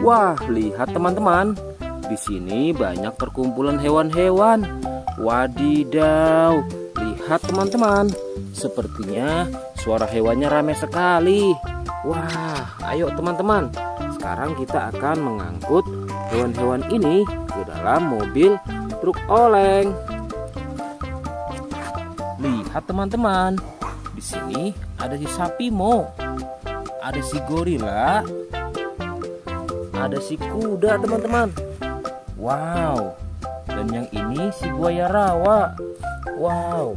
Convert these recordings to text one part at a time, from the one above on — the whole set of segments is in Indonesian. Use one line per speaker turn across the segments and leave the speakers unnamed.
Wah, lihat teman-teman. Di sini banyak perkumpulan hewan-hewan. Wadidaw, lihat teman-teman. Sepertinya suara hewannya ramai sekali. Wah, ayo teman-teman. Sekarang kita akan mengangkut hewan-hewan ini ke dalam mobil truk oleng. Lihat teman-teman. Di sini ada si sapi mo, ada si gorila, ada si kuda teman-teman. Wow. Dan yang ini si buaya rawa. Wow.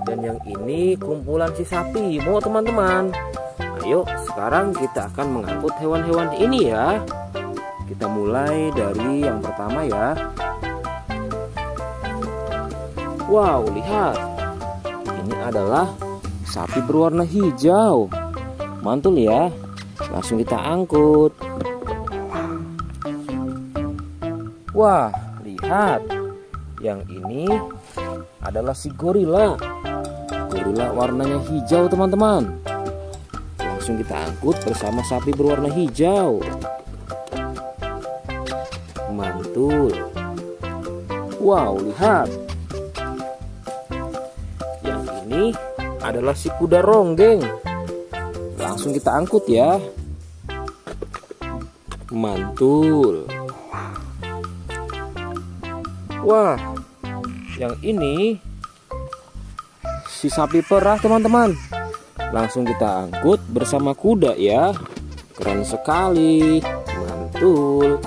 Dan yang ini kumpulan si sapi mo teman-teman. Ayo sekarang kita akan mengangkut hewan-hewan ini ya. Kita mulai dari yang pertama ya. Wow, lihat. Ini adalah sapi berwarna hijau. Mantul ya. Langsung kita angkut. Wah, lihat. Yang ini adalah si gorila. Gorila warnanya hijau teman-teman. Langsung kita angkut bersama sapi berwarna hijau. Mantul. Wow, lihat. Yang ini adalah si kuda ronggeng. Langsung kita angkut ya. Mantul. Wah, yang ini si sapi perah teman-teman. Langsung kita angkut bersama kuda ya. Keren sekali. Mantul.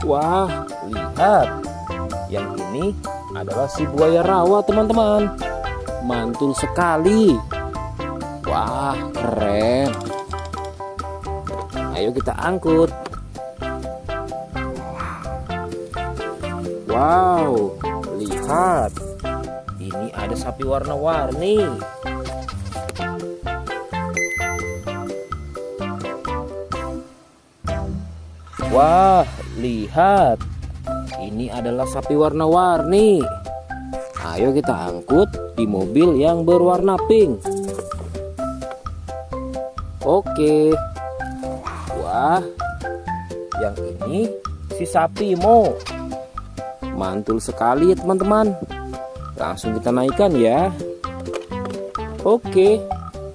Wah, lihat. Yang ini adalah si buaya rawa teman-teman. Mantul sekali. Wah, keren. Ayo kita angkut. Wow, lihat. Ini ada sapi warna-warni. Wah, lihat. Ini adalah sapi warna-warni. Ayo kita angkut di mobil yang berwarna pink. Oke. Wah, yang ini si sapi mo. Mantul sekali ya teman-teman. Langsung kita naikkan ya. Oke,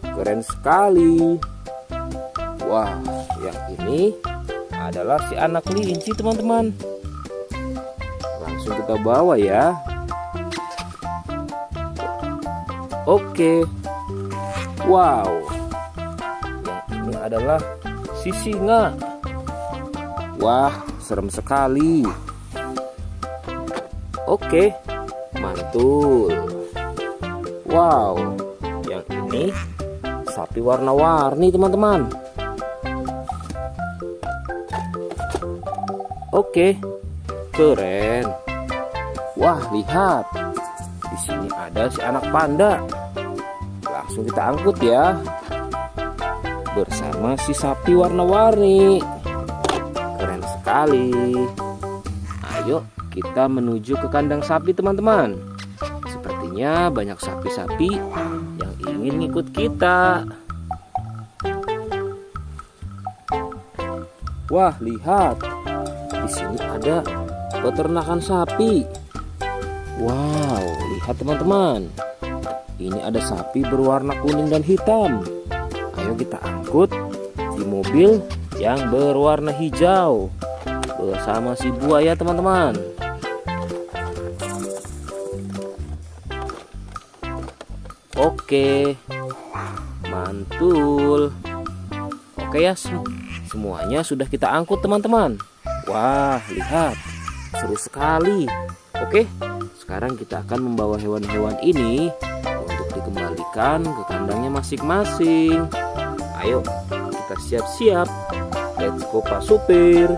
keren sekali. Wah, yang ini adalah si anak kelinci teman-teman. Langsung kita bawa ya. Oke. Wow. Yang ini adalah si singa. Wah, serem sekali. Oke, mantul. Wow, yang ini sapi warna-warni teman-teman. Oke, keren. Wah, lihat. Di sini ada si anak panda. Langsung kita angkut ya. Bersama si sapi warna-warni. Keren sekali. Ayo kita menuju ke kandang sapi teman-teman. Sepertinya banyak sapi-sapi yang ingin ngikut kita. Wah, lihat. Di sini ada peternakan sapi. Wow, lihat teman-teman. Ini ada sapi berwarna kuning dan hitam. Ayo kita angkut di mobil yang berwarna hijau bersama si buaya teman-teman. Oke, mantul. Oke ya, semuanya sudah kita angkut teman-teman. Wah, lihat, seru sekali. Oke, sekarang kita akan membawa hewan-hewan ini untuk dikembalikan ke kandangnya masing-masing. Ayo, kita siap-siap. Let's go Pak Supir.